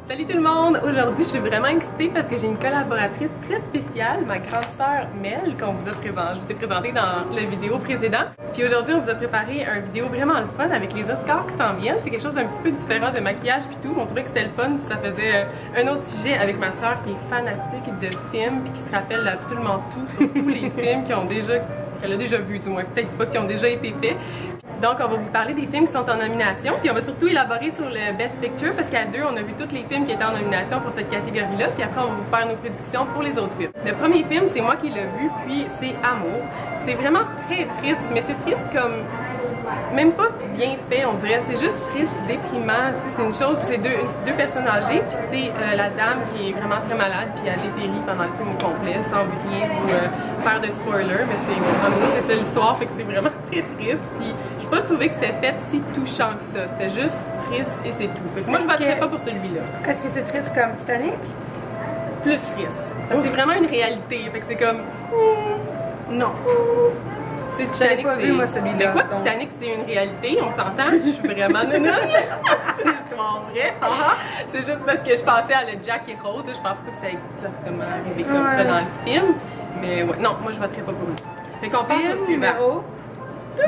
Salut tout le monde! Aujourd'hui, je suis vraiment excitée parce que j'ai une collaboratrice très spéciale, ma grande sœur Mel, je vous ai présenté dans la vidéo précédente. Puis aujourd'hui, on vous a préparé une vidéo vraiment le fun avec les Oscars qui s'en viennent. C'est quelque chose d'un petit peu différent de maquillage puis tout. On trouvait que c'était le fun puis ça faisait un autre sujet avec ma sœur qui est fanatique de films puis qui se rappelle absolument tout sur tous les films qu'elle a déjà vus, du moins peut-être pas qui ont déjà été faits. Donc, on va vous parler des films qui sont en nomination, puis on va surtout élaborer sur le Best Picture, parce qu'à deux, on a vu tous les films qui étaient en nomination pour cette catégorie-là, puis après, on va vous faire nos prédictions pour les autres films. Le premier film, c'est moi qui l'ai vu, puis c'est Amour. C'est vraiment très triste, mais c'est triste comme... même pas bien fait, on dirait. C'est juste triste, déprimant. C'est une chose, c'est deux personnes âgées, puis c'est la dame qui est vraiment très malade, puis elle dépérit pendant le film au complet, sans rien vous faire de spoiler, mais c'est ça l'histoire, fait que c'est vraiment très triste. Puis je n'ai pas trouvé que c'était fait si touchant que ça. C'était juste triste et c'est tout. Fait que moi, je ne voterais pas pour celui-là. Est-ce que c'est triste comme Titanic? Plus triste. Parce que c'est vraiment une réalité. Fait que c'est comme... Non. Titanic, pas vu, moi, celui-là. Mais quoi, donc... Titanic, c'est une réalité, on s'entend, je suis vraiment nononne. C'est une histoire vraie. C'est juste parce que je pensais à le Jack et Rose, je pense pas que ça ait exactement arrivé comme ça dans le film. Mais ouais, non, moi je voterais pas pour lui. Fait qu'on passe au suivant. Numéro 2.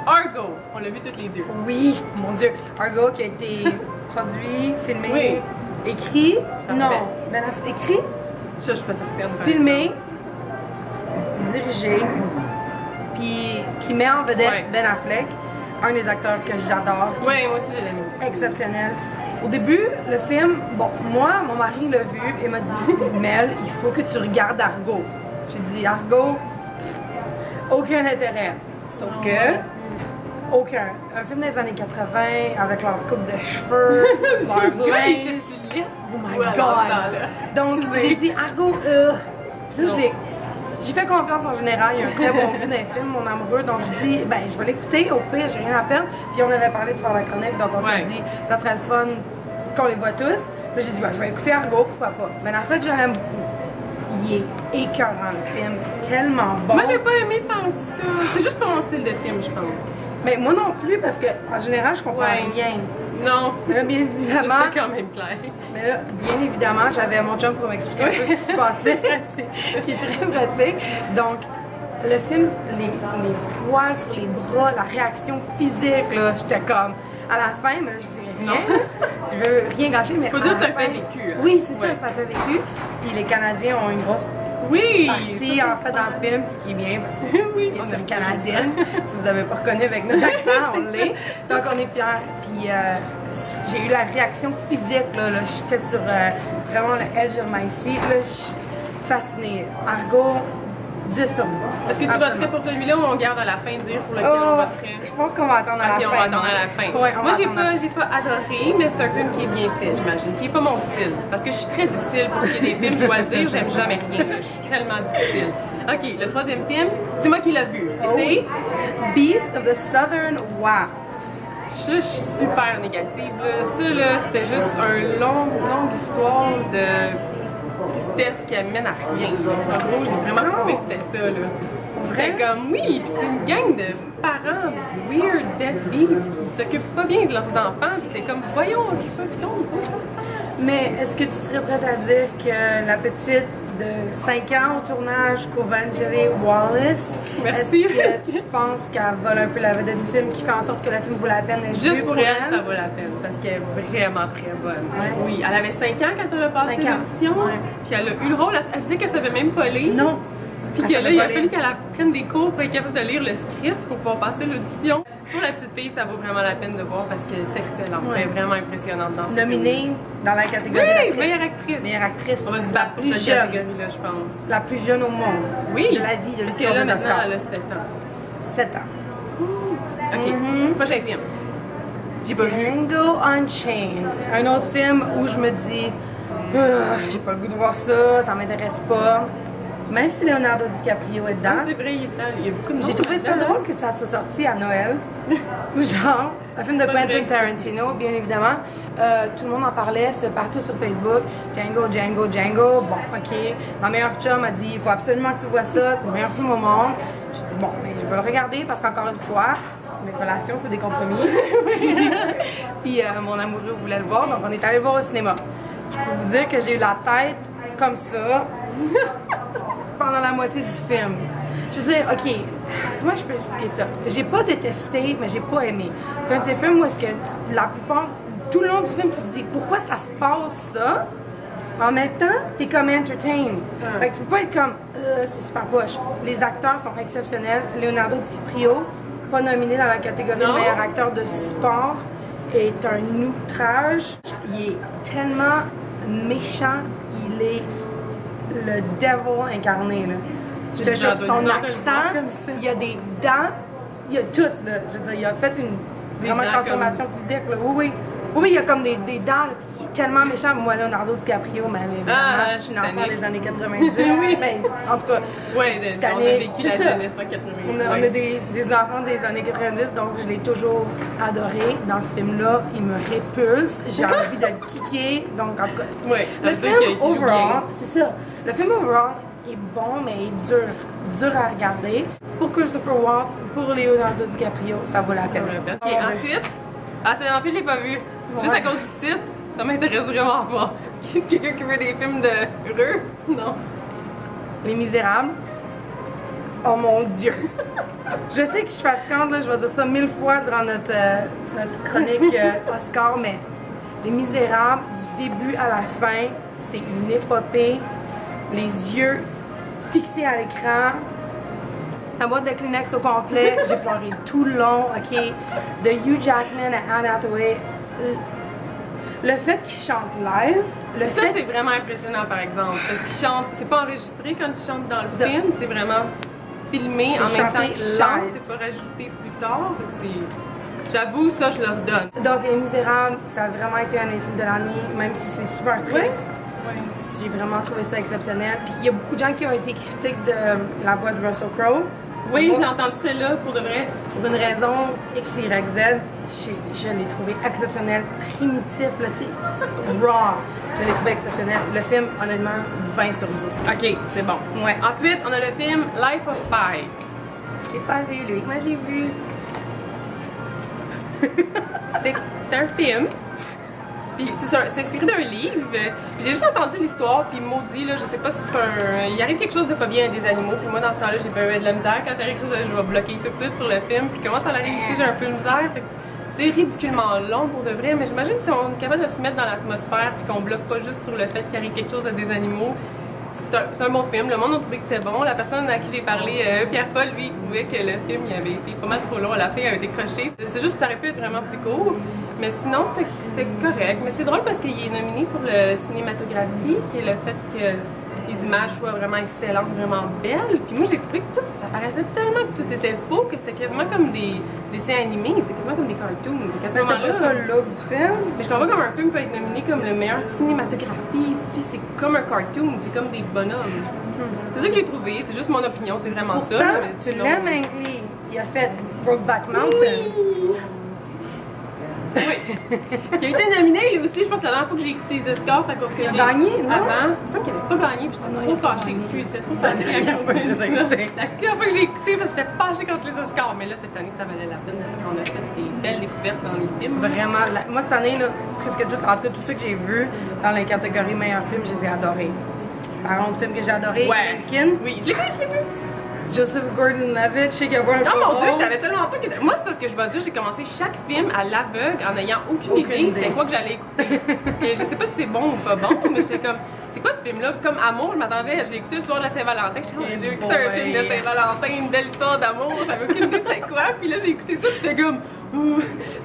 Argo, on l'a vu toutes les deux. Oui, mon Dieu. Argo qui a été produit, filmé, écrit. Non, écrit. Ça, je suis pas certaine. Filmé, dirigé. Puis qui met en vedette Ben Affleck, un des acteurs que j'adore. Oui, moi aussi je l'aime. Exceptionnel. Au début, le film, bon, moi, mon mari l'a vu et m'a dit Mel, il faut que tu regardes Argo. J'ai dit Argo, aucun intérêt. Sauf que, aucun. Un film des années 80 avec leur coupe de cheveux, leur linge. Oh my god! Donc j'ai dit Argo, là j'ai fait confiance en général, il y a un très bon goût dans les films, mon amoureux, donc je dis, ben je vais l'écouter, au pire, j'ai rien à perdre. Puis on avait parlé de faire la chronique, donc on s'est dit, ça serait le fun qu'on les voit tous. Puis j'ai dit, ben je vais écouter Argo, pourquoi pas. Ben en fait, je l'aime beaucoup. Il est écœurant le film, tellement bon. Moi, j'ai pas aimé tant que ça. C'est juste pas mon style de film, je pense. Mais moi non plus, parce qu'en général, je comprends rien. Non. Mais là, bien évidemment. C'était quand même clair. Mais là, bien évidemment, j'avais mon chum pour m'expliquer un peu ce qui se passait, qui est très pratique. Donc, le film, les poils sur les bras, la réaction physique, là, j'étais comme. À la fin, mais là, je dis rien. Je veux rien gâcher, mais. Faut dire que c'est un fait vécu. Hein. Oui, c'est ça, c'est un fait vécu. Puis les Canadiens ont une grosse. Partie en fait dans le film, ce qui est bien parce que bien sûr canadienne. Si vous n'avez pas reconnu avec notre accent, on l'est. Donc on est fiers. Puis j'ai eu la réaction physique là j'étais sur vraiment le edge of my seat là, je suis fascinée. Argo, 10 sur 10. Est-ce que tu voterais pour celui-là ou on garde à la fin dire pour lequel on voterait? Je pense qu'on va attendre à la fin. On va attendre à la fin. Ouais, moi, j'ai pas adoré, mais c'est un film qui est bien fait, j'imagine, qui est pas mon style. Parce que je suis très difficile pour ce qui est des films, je dois le dire, j'aime jamais rien. Je suis tellement difficile. Ok, le troisième film, c'est moi qui l'ai vu. C'est Beast of the Southern Wild. Je suis super négative. Là. Ça, là, c'était juste une longue histoire de tristesse qui amène à rien. En gros, j'ai vraiment trouvé que c'était ça. Là. C'était comme, oui, puis c'est une gang de parents weird, deadbeat, qui s'occupent pas bien de leurs enfants, puis c'est comme, voyons, occupez-vous vos enfants. Mais est-ce que tu serais prête à dire que la petite de 5 ans au tournage, Quvenzhané Wallis, est-ce que tu penses qu'elle vole un peu la vedette du film, qui fait en sorte que le film vaut la peine d'être vu? Juste pour elle, ça vaut la peine, parce qu'elle est vraiment très bonne. Ouais. Oui, elle avait 5 ans quand elle a passé l'audition, puis elle a eu le rôle, elle disait qu'elle savait même pas lire. Non. Puis que là, il a fallu qu'elle prenne des cours pour être capable de lire le script pour pouvoir passer l'audition. Pour la petite fille, ça vaut vraiment la peine de voir parce qu'elle est excellente. Elle est vraiment impressionnante dans ce film. Nominée dans la catégorie d'actrice. Meilleure actrice. Meilleure actrice. On va se battre pour cette catégorie-là, je pense. La plus jeune au monde. Oui. De la vie, de l'histoire des Oscars. Elle a 7 ans. 7 ans. OK. Prochain film. J'ai pas vu. Django Unchained. Un autre film où je me dis, j'ai pas le goût de voir ça, ça m'intéresse pas. Même si Leonardo DiCaprio est dedans. C'est vrai, il y a beaucoup de monde. J'ai trouvé ça drôle que ça soit sorti à Noël. Genre, un film de Quentin Tarantino, bien évidemment. Tout le monde en parlait, c'était partout sur Facebook. Django, Django, Django. Bon, ok. Ma meilleure chum a dit, il faut absolument que tu vois ça, c'est le meilleur film au monde. J'ai dit, bon, mais je vais le regarder parce qu'encore une fois, les relations, c'est des compromis. Puis mon amoureux voulait le voir, donc on est allé le voir au cinéma. Je peux vous dire que j'ai eu la tête comme ça pendant la moitié du film. Je veux dire, ok, comment je peux expliquer ça? J'ai pas détesté, mais j'ai pas aimé. C'est un de ces films où est-ce que la plupart, tout le long du film, tu te dis pourquoi ça se passe ça? Mais en même temps, t'es comme entertained. Fait que tu peux pas être comme c'est super poche. Les acteurs sont exceptionnels. Leonardo DiCaprio, pas nominé dans la catégorie meilleur acteur de support, est un outrage. Il est tellement méchant, il est le devil incarné, là. Je te jure, son accent, il y a des dents, il y a tout, là. Je veux dire, il a fait une vraiment transformation physique, là. Oui, il y a comme des dents, là. Il est tellement méchant. Moi, Leonardo DiCaprio, mais évidemment, je suis une enfant des années 90. Oui. Mais en tout cas, on a vécu la jeunesse en 90. On a des enfants des années 90, donc je l'ai toujours adoré. Dans ce film-là, il me répulse. J'ai envie de le kicker. Donc, en tout cas, le film overall, c'est ça. Le film overall est bon, mais il est dur à regarder. Pour Christopher Waltz, pour Leonardo DiCaprio, ça vaut la peine. Ok, ensuite, c'est non plus, je l'ai pas vu. Juste à cause du titre, ça m'intéresse vraiment pas. Est-ce quelqu'un qui veut des films de heureux? Non. Les Misérables. Oh mon Dieu! Je sais que je suis fatigante, là, je vais dire ça 1000 fois durant notre chronique Oscar, mais Les Misérables, du début à la fin, c'est une épopée. Les yeux fixés à l'écran. La boîte de Kleenex au complet, j'ai pleuré tout le long, ok? De Hugh Jackman à Anne Hathaway. Le fait qu'il chante live, c'est vraiment impressionnant par exemple, parce qu'il chante, c'est pas enregistré quand il chante dans le film, c'est vraiment filmé en même temps qu'il chante, c'est pas rajouté plus tard, j'avoue, ça je leur donne. Donc Les Misérables, ça a vraiment été un des films de l'année, même si c'est super triste. J'ai vraiment trouvé ça exceptionnel. Puis il y a beaucoup de gens qui ont été critiques de la voix de Russell Crowe. Oui, j'ai entendu celle-là pour de vrai. Pour une raison X, Y, Z, je l'ai trouvé exceptionnel, primitif, là, tu sais, raw. Je l'ai trouvé exceptionnel. Le film, honnêtement, 20 sur 10. Ok, c'est bon. Ouais. Ensuite, on a le film Life of Pi. Je l'ai pas vu, lui. Moi, je l'ai vu. C'était un film. C'est inspiré d'un livre. J'ai juste entendu l'histoire, puis maudit, là, je sais pas si c'est il arrive quelque chose de pas bien à des animaux, puis moi dans ce temps-là, j'ai pas eu de la misère. Quand il arrive quelque chose, je vais bloquer tout de suite sur le film, puis comment ça arrive ici, j'ai un peu de misère. C'est ridiculement long pour de vrai, mais j'imagine si on est capable de se mettre dans l'atmosphère, puis qu'on bloque pas juste sur le fait qu'il arrive quelque chose à des animaux. C'est un bon film, le monde a trouvé que c'était bon. La personne à qui j'ai parlé, Pierre-Paul, lui, il trouvait que le film il avait été pas mal trop long à la fin, il avait décroché. C'est juste que ça aurait pu être vraiment plus court, mais sinon c'était correct. Mais c'est drôle parce qu'il est nominé pour le cinématographie, qui est le fait que les images soient vraiment excellentes, vraiment belles. Puis moi j'ai trouvé que ça paraissait tellement que tout était faux, que c'était quasiment comme des dessins animés, c'était quasiment comme des cartoons. C'est pas ça le look du film. Mais je comprends comme un film peut être nominé comme le meilleur cinématographie. Ici, c'est comme un cartoon, c'est comme des bonhommes. C'est ça que j'ai trouvé, c'est juste mon opinion, c'est vraiment pourtant, ça. Tu l'aimes, Anglais. Il a fait Brokeback Mountain. Oui. Qui a été nominé lui aussi, je pense que la dernière fois que j'ai écouté les Oscars, c'est à cause que j'ai gagné, non? Avant, il me semble qu'il n'avait pas gagné, puis j'étais trop fâchée. J'étais trop fâchée à cause de ça. La dernière fois que j'ai écouté, parce que j'étais fâchée contre les Oscars. Mais là, cette année, ça valait la peine parce qu'on a fait des belles découvertes dans les films. Vraiment. Moi, cette année, là, presque tout, en tout cas, tout ce que j'ai vu dans les catégories meilleurs films, je les ai adorés. Par contre, film que j'ai adoré, Lincoln. Oui, je l'ai vu. Joseph Gordon-Levitt, je sais qu'il y a un Oh mon Dieu, je savais tellement pas que... Moi, c'est parce que je vais dire, j'ai commencé chaque film à l'aveugle en n'ayant aucune idée c'était quoi que j'allais écouter. Parce que je sais pas si c'est bon ou pas bon, mais j'étais comme, c'est quoi ce film-là? Comme Amour, je m'attendais, je l'ai écouté le soir de la Saint-Valentin. J'ai écouté un film de Saint-Valentin, une belle histoire d'amour, j'avais aucune idée c'était quoi. Puis là, j'ai écouté ça, puis j'étais comme,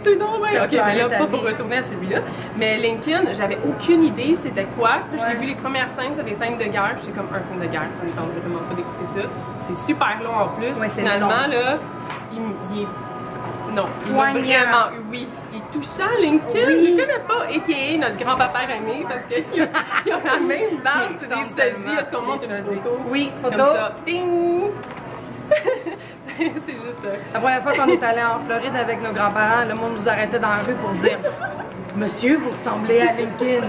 c'est normal. Ok, mais là, pas pour retourner à celui-là. Mais Lincoln, j'avais aucune idée c'était quoi. Puis j'ai vu les premières scènes, c'est des scènes de guerre, puis j'étais comme un film de guerre, ça me tente vraiment pas d'écouter ça. C'est super long en plus. Ouais, finalement, long. là, il est. Non, il m'a vraiment. Oui, il est touchant, Lincoln. Oui. Je le connais pas. A.K.A. notre grand-papa René, parce qu'il a la même barbe. C'est des sosies. Est-ce qu'on montre une photo? Oui, photo. Comme ça. Ding! C'est juste ça. La première fois qu'on est allé en Floride avec nos grands-parents, le monde nous arrêtait dans la rue pour dire Monsieur, vous ressemblez à Lincoln.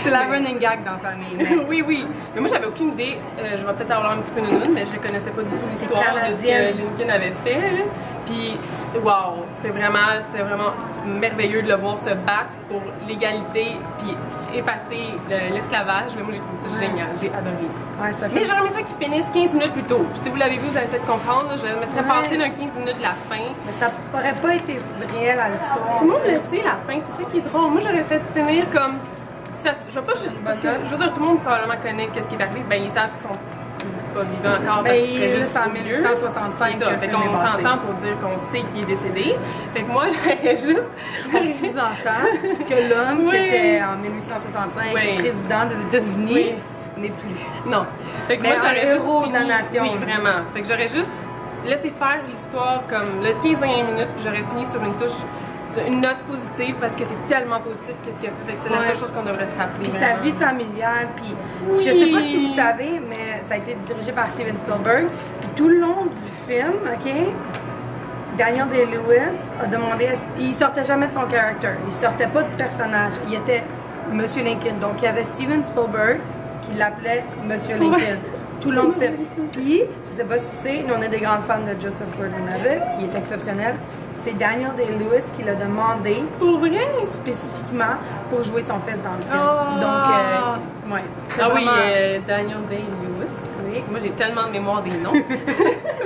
C'est la running gag dans la famille. Mais... Oui. Mais moi, j'avais aucune idée. Je vais peut-être avoir un petit peu nounoun, mais je connaissais pas du tout l'histoire de ce que Lincoln avait fait. Là. Puis, wow, c'était vraiment merveilleux de le voir se battre pour l'égalité, puis effacer l'esclavage. Mais moi, j'ai trouvé ça génial, j'ai adoré. Ouais, ça fait... Mais j'aurais aimé ça qu'ils finissent 15 minutes plus tôt. Si vous l'avez vu, vous allez peut-être comprendre. Là, je me serais passée d'un 15 minutes de la fin. Mais ça aurait pas été réel à l'histoire. Tout le monde le sait, la fin, c'est ça qui est drôle. Moi, j'aurais fait finir comme... Ça, je veux pas juste... Je veux dire, tout le monde probablement connaît qu'est-ce qui est arrivé. Ben, ils savent qu'ils sont pas vivants encore parce qu'ils seraient juste en 1865 c'est ça, fait qu'on s'entend pour dire qu'on sait qu'il est décédé. Fait que moi, j'aurais juste... On sous-entend que l'homme qui était en 1865 président des États-Unis n'est plus. Non. Fait que mais moi, j'aurais juste héros de la nation. Oui, vraiment. Fait que j'aurais juste laissé faire l'histoire comme le 15 minutes, puis j'aurais fini sur une note positive parce que c'est tellement positif qu'est-ce qu'il a fait. C'est la seule chose qu'on devrait se rappeler. Puis sa vie familiale, puis je sais pas si vous savez, mais ça a été dirigé par Steven Spielberg. Puis tout le long du film, OK, Daniel Day-Lewis a demandé, il sortait jamais de son caractère, il sortait pas du personnage, il était Monsieur Lincoln. Donc il y avait Steven Spielberg qui l'appelait Monsieur Lincoln. Tout le long du film. Puis, je sais pas si tu sais, nous on est des grandes fans de Joseph Gordon-Levitt, il est exceptionnel. C'est Daniel Day-Lewis qui l'a demandé pour vrai? Spécifiquement pour jouer son fils dans le film. Oh. Donc, ouais. Ah vraiment... oui, Daniel Day-Lewis. Oui. Moi j'ai tellement de mémoire des noms.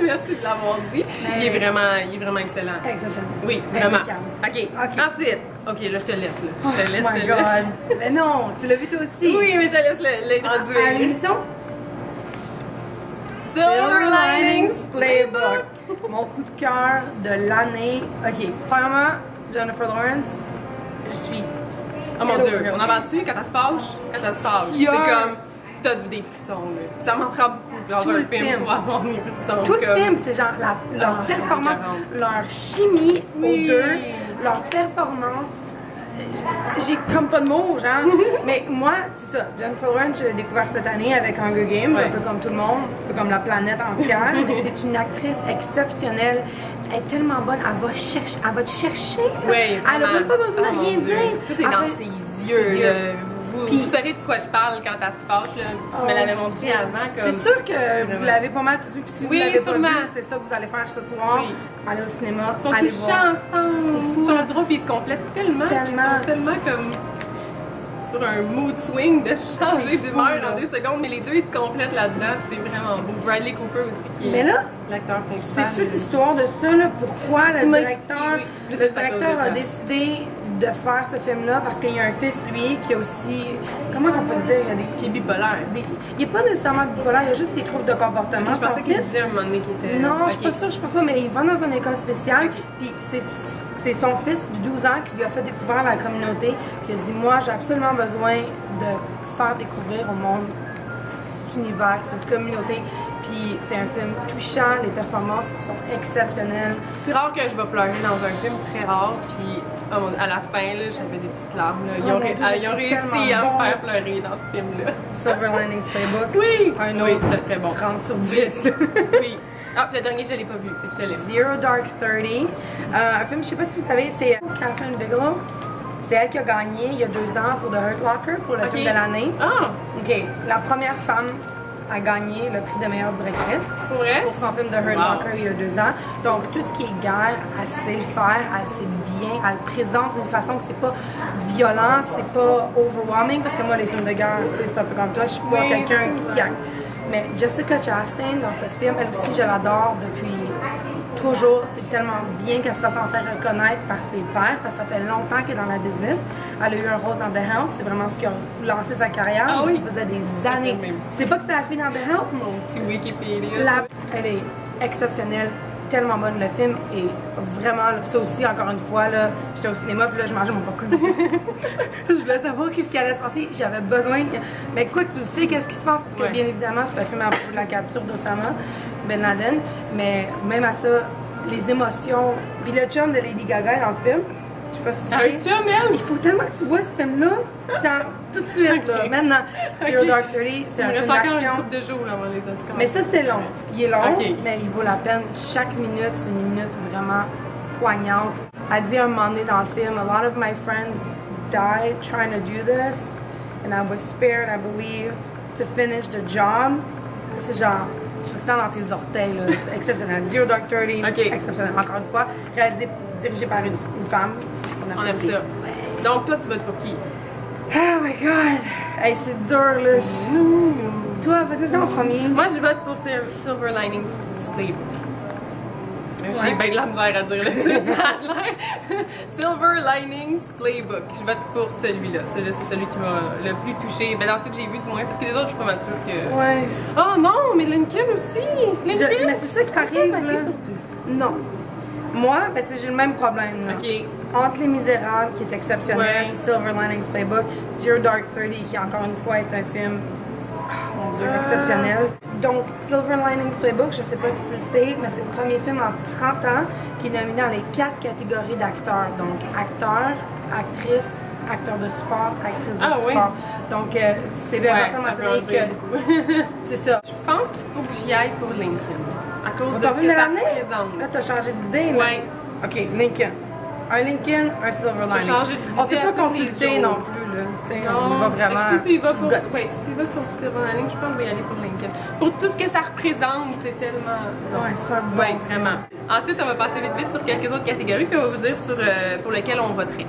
Merci de l'avoir dit. Mais... il est vraiment excellent. Exceptionnel. Oui, vraiment. OK. Ensuite, OK, là je te laisse. Là. Je te laisse. Oh my God. Mais non, tu l'as vu toi aussi. Oui, mais je te laisse l'introduire. À l'émission? Silver Linings Playbook. Mon coup de cœur de l'année. OK, premièrement, Jennifer Lawrence, je suis... Oh mon Dieu, on en va-tu quand elle se fâche? Quand elle se fâche, c'est comme... T'as des frissons, là. Ça m'en prend beaucoup dans un film pour avoir des frissons. Tout le film, c'est genre leur performance, leur chimie aux deux, leur performance. J'ai comme pas de mots, genre. Mais moi, c'est ça. Jennifer Lawrence, je l'ai découvert cette année avec Hunger Games, un peu comme tout le monde, un peu comme la planète entière. C'est une actrice exceptionnelle. Elle est tellement bonne, elle va te chercher. Oui, elle n'a même pas besoin de rien dire. Tout est dans ses yeux. Vous savez de quoi je parle quand elle se fâche, là. Tu me l'avais montré avant. C'est sûr que vous l'avez pas mal tous vu, puis si vous l'avez pas vu, c'est ça que vous allez faire ce soir. Aller au cinéma, ils sont aller touchants voir. ensemble. C'est fou. Ils sont drôles, puis ils se complètent tellement. Ils sont tellement comme sur un mood swing de changer d'humeur en 2 secondes, mais les deux ils se complètent là-dedans, c'est vraiment beau. Bradley Cooper aussi qui est l'acteur principal. C'est-tu l'histoire de ça, là? Pourquoi le directeur a décidé de faire ce film-là? Parce qu'il y a un fils, lui, qui a aussi... Comment on peut dire? Qui est bipolaire. Il n'est pas nécessairement bipolaire, il y a juste des troubles de comportement. Je pensais qu'il disait un moment donné qu'il était... Non, je suis pas sûre, je pense pas, mais il va dans une école spéciale, puis c'est son fils de 12 ans qui lui a fait découvrir la communauté, qui a dit « Moi, j'ai absolument besoin de faire découvrir au monde cet univers, cette communauté. » Puis c'est un film touchant, les performances sont exceptionnelles. C'est rare que je vais pleurer dans un film, très rare, puis à la fin, j'avais des petites larmes. Là. Ils ont réussi à me faire pleurer dans ce film-là. Silver Linings Playbook. Oui! Un autre c'était très bon. 30 sur 10. Oui. Ah, le dernier, je ne l'ai pas vu. Je te laisse. Zero Dark 30. Un film, je sais pas si vous savez, c'est Catherine Bigelow. C'est elle qui a gagné il y a 2 ans pour The Hurt Locker, pour le film de l'année. Ah! OK. La première femme a gagné le prix de meilleure directrice pour son film The Hurt Locker il y a 2 ans. Donc, tout ce qui est guerre, elle sait le faire, elle sait bien, elle le présente d'une façon que c'est pas violent, c'est pas overwhelming, parce que moi, les films de guerre, tu sais, c'est un peu comme toi, je suis pas quelqu'un qui a... Mais Jessica Chastain, dans ce film, elle aussi, je l'adore depuis toujours. C'est tellement bien qu'elle se fasse en faire reconnaître par ses pairs, parce que ça fait longtemps qu'elle est dans la business. Elle a eu un rôle dans The Help, c'est vraiment ce qui a lancé sa carrière. Ah oui? Ça faisait des années. C'est pas que c'était la fille dans The Help? Mon petit Wikipédia. Elle est exceptionnelle, tellement bonne. Le film est vraiment, ça aussi, encore une fois, là, j'étais au cinéma, puis là, je mangeais mon popcorn. Je voulais savoir qu'est-ce qui allait se passer. J'avais besoin. Mais quoi que tu sais, qu'est-ce qui se passe? Parce que bien évidemment, c'est un film à propos de la capture d'Osama Ben Laden. Mais même à ça, les émotions. Puis le chum de Lady Gaga dans le film, je sais pas si tu sais. Il faut tellement que tu vois ce film-là. Genre, tout de suite, là. Maintenant, Zero Dark 30, c'est un film d'action. Une couple de jours avant les Oscars. Mais ça, c'est long. Il est long, mais il vaut la peine. Chaque minute, c'est une minute vraiment poignante. Elle dit un moment donné dans le film, « A lot of my friends died trying to do this, and I was spared, I believe, to finish the job. » C'est genre, sens dans tes orteils, là. C'est exceptionnel. Zero Dark 30, exceptionnel. Encore une fois, réalisé, dirigé par une femme. On aime ça. Donc, toi, tu votes pour qui? Oh my god! Hey, c'est dur, là. Toi, vas-y, en premier. Moi, je vote pour Silver Lining Playbook. J'ai bien de la misère à dire là-dessus, ça a l'air. Silver Linings Playbook. Je vote pour celui-là. Celui-là, c'est celui qui m'a le plus touché. Ben, dans ceux que j'ai vu, du moins, parce que les autres, je suis pas mal sûre que. Ouais. Oh non, mais Lincoln aussi! Lincoln! Mais c'est ça qui arrive, là. Non. Moi, ben, j'ai le même problème, là. Ok. Entre Les Misérables, qui est exceptionnel, Ouais. Silver Linings Playbook, Zero Dark 30, qui encore une fois est un film, mon Dieu, exceptionnel. Donc, Silver Linings Playbook, je sais pas si tu le sais, mais c'est le premier film en 30 ans qui est nominé dans les 4 catégories d'acteurs. Donc, acteur, actrice, acteur de sport, actrice de sport. Donc, c'est bien mentionné que... c'est ça. Je pense qu'il faut que j'y aille pour Lincoln. À cause de T'as ce vu que ça l'année? représente. Là, t'as changé d'idée, là? Ouais. OK, Lincoln. Un Lincoln, un Silver Lining. changé d'idée On s'est à pas tous les consulté jours. non plus, là. T'sais, Non. on va vraiment... Si tu y vas pour, sur si tu y vas sur Silver Lining, je pense que je vais y aller pour Lincoln. Pour tout ce que ça représente, c'est tellement. Ouais, c'est un bon Ouais, vraiment. Ensuite, on va passer vite sur quelques autres catégories, puis on va vous dire pour lequel on voterait.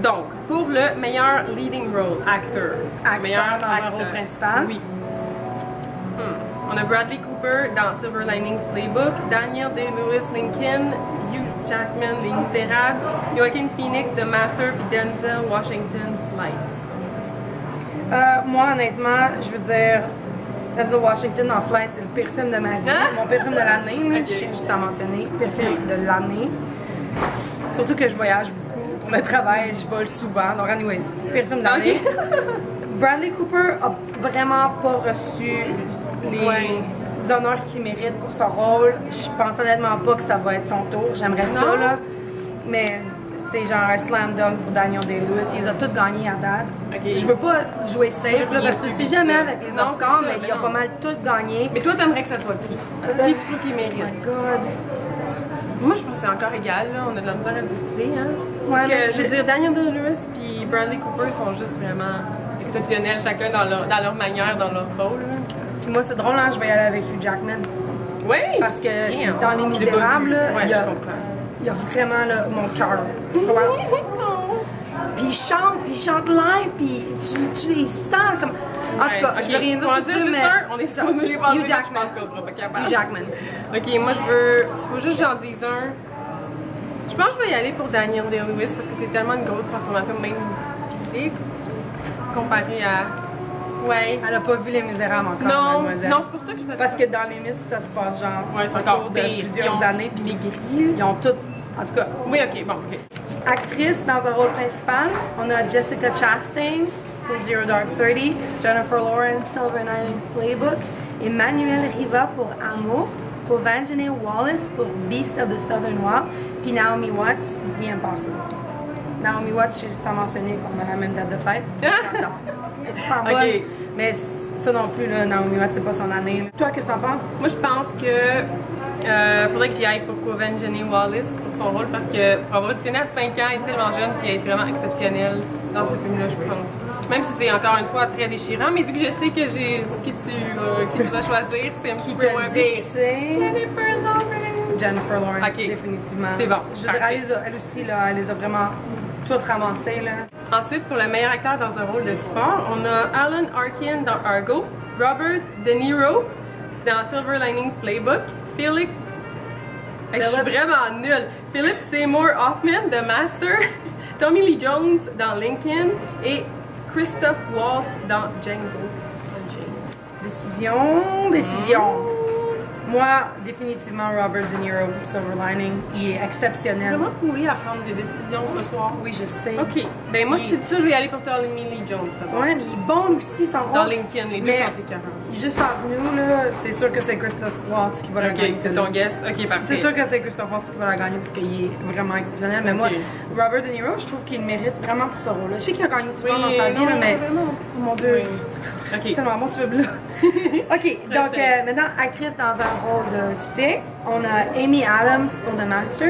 Donc, pour le meilleur leading role, acteur. Acteur dans un rôle principal. Oui. On a Bradley Cooper dans Silver Linings Playbook, Daniel Day-Lewis Lincoln, Hugh Jackman Les Misérables, Joaquin Phoenix The Master, puis Denzel Washington Flight. Moi, honnêtement, je veux dire, Denzel Washington en Flight, c'est le pire film de ma vie. Hein? Mon pire film de l'année, Ok. je sais juste à mentionner. Pire film de l'année. Surtout que je voyage beaucoup pour le travail, je vole souvent. Donc, anyways, pire film de l'année. Bradley Cooper a vraiment pas reçu les honneurs qu'il mérite pour son rôle. Je pense honnêtement pas que ça va être son tour. J'aimerais ça, là. Mais c'est genre un slam dunk pour Daniel Day-Lewis. Ils ont tous gagné à date. Ok. Je veux pas jouer safe, là, parce que suivi si jamais ça. avec les Non, Oscars, c'est ça, mais il a non. pas mal tout gagné. Mais toi, t'aimerais que ça soit qui? Qui tu trouves qu'il Oh mérite? my god. Moi, je pense que c'est encore égal, là. On a de la misère à décider, hein. Ouais, Parce mais que, je veux dire, Daniel Day-Lewis puis Bradley Cooper sont juste vraiment exceptionnels, chacun dans leur manière, dans leur rôle. là. Puis moi, c'est drôle, hein, je vais y aller avec Hugh Jackman. Oui! Parce que Damn. dans Les Je l'ai pas Misérables, vu. là, Ouais, il y a je comprends. il y a vraiment là, mon cœur. Puis il chante live, puis tu les sens comme. En tout cas, Ouais, je veux rien dire on va sur dire le film, juste un, on est ça. supposé les passer, Hugh mais Jackman. je pense qu'on sera pas capable. Hugh Jackman. Ok, moi je veux. Il faut juste que j'en dise un. Je pense que je vais y aller pour Daniel Day-Lewis parce que c'est tellement une grosse transformation, même physique, comparé à. Ouais. Elle a pas vu Les Misérables encore, Non, mademoiselle. non, c'est pour ça que je vais. Parce que dans les Miss, ça se passe genre Ouais, c'est au encore cours de pire. plusieurs Ils ont années. Puis les grilles. ils ont toutes. En tout cas, Oui, ok, bon, ok. actrice dans un rôle principal, on a Jessica Chastain pour Zero Dark 30, Jennifer Lawrence, Silver Linings Playbook, Emmanuel Riva pour Amo, pour Vanjane Wallace pour Beast of the Southern Wild, puis Naomi Watts, The Impossible. Naomi Watts, j'ai juste à mentionner qu'on a la même date de fête. Non, elle est super bonne, Ok. mais ça non plus, là, Naomi Watts, c'est pas son année. Toi, qu'est-ce que t'en penses? Moi, je pense que faudrait que j'y aille pour Coven Jenny Wallace pour son rôle parce que pour avoir été à 5 ans, elle est tellement jeune et elle est vraiment exceptionnelle dans ce film-là, je pense. Même si c'est encore une fois très déchirant, mais vu que je sais que qui tu vas choisir, c'est un petit peu moins pire. C'est Jennifer Lawrence. Jennifer Lawrence, Ok. définitivement. C'est bon, Je veux dire, parfait. elle aussi, là, elle les a vraiment toutes ramassées, là. Ensuite, pour le meilleur acteur dans un rôle de support, on a Alan Arkin dans Argo, Robert De Niro dans Silver Linings Playbook, Philip. Hey, je suis Phillips. vraiment nulle. Philip Seymour Hoffman, The Master, Tommy Lee Jones dans Lincoln et Christoph Waltz dans Django Unchained. Décision. Moi, définitivement, Robert De Niro, Silver Lining, il est exceptionnel. Vraiment pourri à prendre des décisions ce soir. Oui, je sais. Ok, ben moi, si c'est ça, je vais y aller pour Tommy Lee Jones. ça va. Ouais, mais il est bon aussi, son rôle. Dans Lincoln, les deux Mais sont écœurants. il est juste entre nous, là. C'est sûr que c'est Christoph Waltz qui va la Ok, gagner. c'est ton guess. Ok, parfait. C'est sûr que c'est Christoph Waltz qui va la gagner parce qu'il est vraiment exceptionnel. Mais moi, Ok. Robert De Niro, je trouve qu'il le mérite vraiment pour ce rôle-là. Je sais qu'il a gagné souvent Oui, dans sa vie, non, là, mais. vraiment. Oh mon Dieu. Oui. C'est Ok. tellement bon ce film-là. OK, donc maintenant, actrice dans un rôle de soutien, on a Amy Adams pour The Master,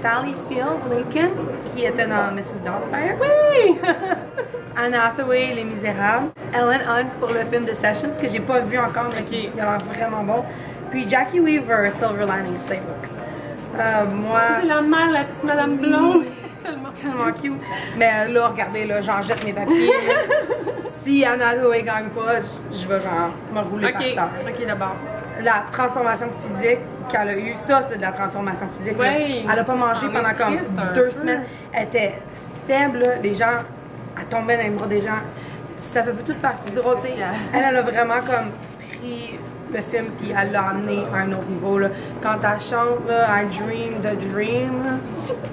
Sally Field Lincoln, qui était dans Mrs. Doubtfire, Oui! Anne Hathaway, Les Misérables, Ellen Hunt pour le film The Sessions, que j'ai pas vu encore, mais Ok. qui a l'air vraiment bon, Puis Jackie Weaver, Silver Linings Playbook. Moi... C'est la mère, la petite Madame Blonde. Tellement cute. Mais là, regardez, là, j'en jette mes papiers. Si Anna Hathaway gagne pas, je vais genre me rouler par terre. Ok, d'abord. La transformation physique qu'elle a eue, ça, c'est de la transformation physique. Ouais. Elle a pas mangé pendant comme 2 semaines. Elle était faible, là. Les gens, elle tombait dans les bras des gens. Ça fait toute partie du rôle. Elle a vraiment comme pris le film puis elle l'a amené à un autre niveau. Là. Quand elle chante là, I Dream the Dream, là,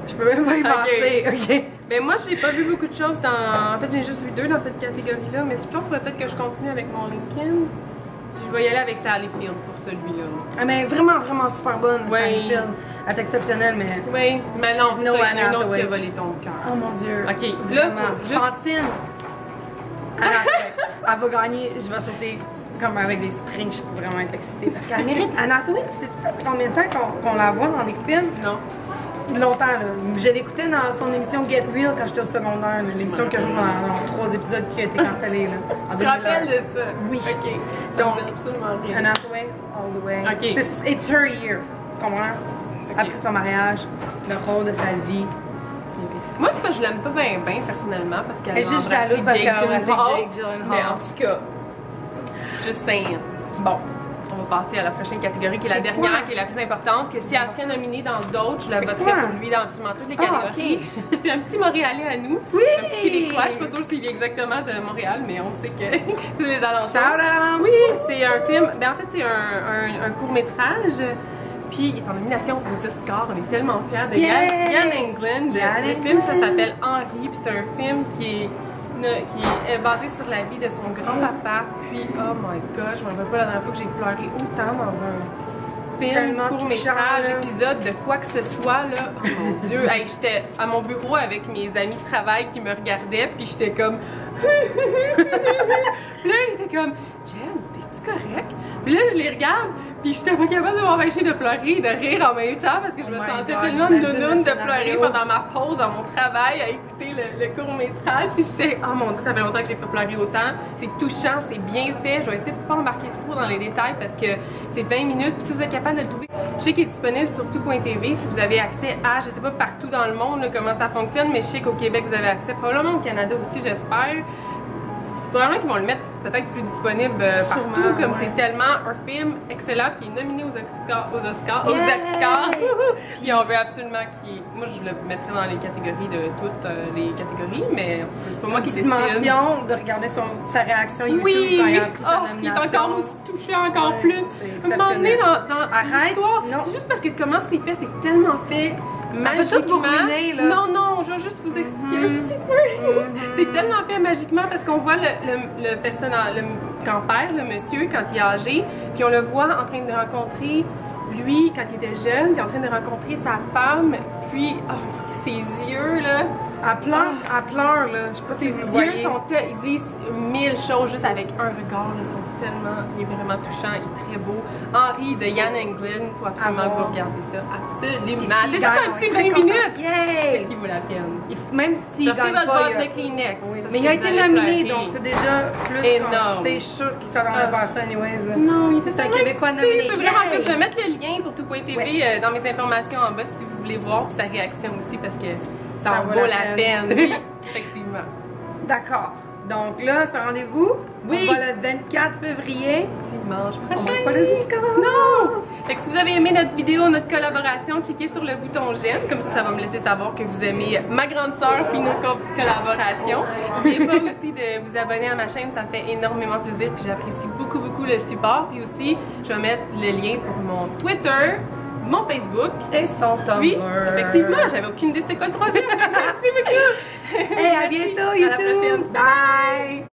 je peux même pas y penser. Okay. Ben moi, j'ai pas vu beaucoup de choses dans... En fait, j'ai juste vu 2 dans cette catégorie-là, mais je pense qu'il faudrait peut-être que je continue avec mon Lincoln. Je vais y aller avec Sally Field pour celui-là. Ah, mais vraiment, vraiment super bonne, Sally Field. Elle est exceptionnelle, mais... Oui, mais non, c'est ça, il y en a une autre qui a volé ton cœur. Oh mon Dieu. OK, là, faut juste... Fantine. Elle va gagner, je vais sauter comme avec des springs, je peux vraiment être excitée. Parce qu'elle mérite. Anna Hathaway, sais-tu ça fait combien de temps qu'on la voit dans les films? Non. Longtemps, là. Je l'écoutais dans son émission Get Real quand j'étais au secondaire, l'émission que je joue dans 3 épisodes qui a été cancellée, là. Tu te rappelles de ça? Oui. OK. Donc, absolument rien. Anna Hathaway, all the way. OK. It's her year. Tu comprends? Okay. Après son mariage, le rôle de sa vie. Moi, c'est pas que je l'aime pas bien, personnellement, parce qu'elle est juste jalouse parce qu'elle a embrassé Jake Gyllenhaal. Mais en tout cas, just saying. Bon, on va passer à la prochaine catégorie qui est la dernière, qui est la plus importante, que si elle serait nominée dans d'autres, je la voterais pour lui dans absolument toutes les catégories. Okay. C'est un petit Montréalais à nous. Oui! Un petit Québécois, je suis pas sûre s'il vient exactement de Montréal, mais on sait que c'est les alentours. Shout out! Oui, c'est un film, ben en fait c'est un court-métrage. Puis il est en nomination aux Oscars, on est tellement fiers de Yann Englund. Le film, ça s'appelle Henri, puis c'est un film qui est basé sur la vie de son grand-papa. Puis, oh my god, je me rappelle pas la dernière fois que j'ai pleuré autant dans un film, court-métrage, épisode de quoi que ce soit, là. Oh mon Dieu! Hey, j'étais à mon bureau avec mes amis de travail qui me regardaient, puis j'étais comme... Puis là, il était comme, Jen, t'es-tu correct? Puis là, je les regarde, puis j'étais pas capable de m'empêcher de pleurer et de rire en même temps parce que je me sentais tellement nounoune de pleurer pendant ma pause dans mon travail à écouter le court-métrage. Puis j'étais, oh mon Dieu, ça fait longtemps que j'ai pas pleuré autant. C'est touchant, c'est bien fait. Je vais essayer de pas embarquer trop dans les détails parce que c'est 20 minutes. Puis si vous êtes capable de le trouver, je sais qu'il est disponible sur tout.tv si vous avez accès à, je sais pas partout dans le monde là, comment ça fonctionne, mais je sais qu'au Québec vous avez accès, probablement au Canada aussi, j'espère. Probablement qu'ils vont le mettre peut-être plus disponible partout, comme c'est tellement un film excellent qui est nominé aux Oscars. Puis on veut absolument qu'il... Moi, je le mettrais dans les catégories de toutes les catégories, mais c'est pas moi qui décide. Mention de regarder sa réaction YouTube quand il a pris sa nomination. Il est encore aussi touchant, encore plus. À un moment donné, dans l'histoire, c'est juste parce que comment c'est fait, c'est tellement fait magiquement. Non, non, je vais juste vous expliquer un petit peu. C'est tellement fait magiquement parce qu'on voit le personnage, le grand-père, le monsieur, quand il est âgé, puis on le voit en train de rencontrer lui quand il était jeune, puis en train de rencontrer sa femme, puis oh, ses yeux là. Elle pleure là. Je sais pas si vous voyez. Ses yeux sont ils disent 1000 choses juste avec un regard là, sont tellement, il est vraiment touchant, il est très beau. Henri de Yann Englund, il faut absolument que vous regardiez ça, absolument. C'est juste un petit 20 minutes. C'est qui vaut la peine. Même s'il gagne pas, votre boîte de Kleenex. Oui, mais il a été nominé, donc c'est déjà plus énorme. Je suis sûre qu'il s'attendait pas à ça anyways. Non, c'est un Québécois nominé. C'est vraiment cool. Je vais mettre le lien pour tout.tv dans mes informations en bas si vous voulez voir, puis sa réaction aussi parce que ça en vaut la peine. Oui, effectivement. D'accord. Donc là, c'est un rendez-vous. Oui. On va le 24 février. Dimanche prochain. On va pas les Oscars. Non! Fait que si vous avez aimé notre vidéo, notre collaboration, cliquez sur le bouton j'aime. Comme ça va me laisser savoir que vous aimez ma grande sœur puis nos collaborations. N'oubliez pas aussi de vous abonner à ma chaîne, ça me fait énormément plaisir puis j'apprécie beaucoup, beaucoup le support. Puis aussi, je vais mettre le lien pour mon Twitter, mon Facebook. Et son Tumblr. Oui, effectivement, j'avais aucune idée c'était quoi le troisième. Merci beaucoup! Hey, à bientôt, YouTube! À la prochaine. Bye!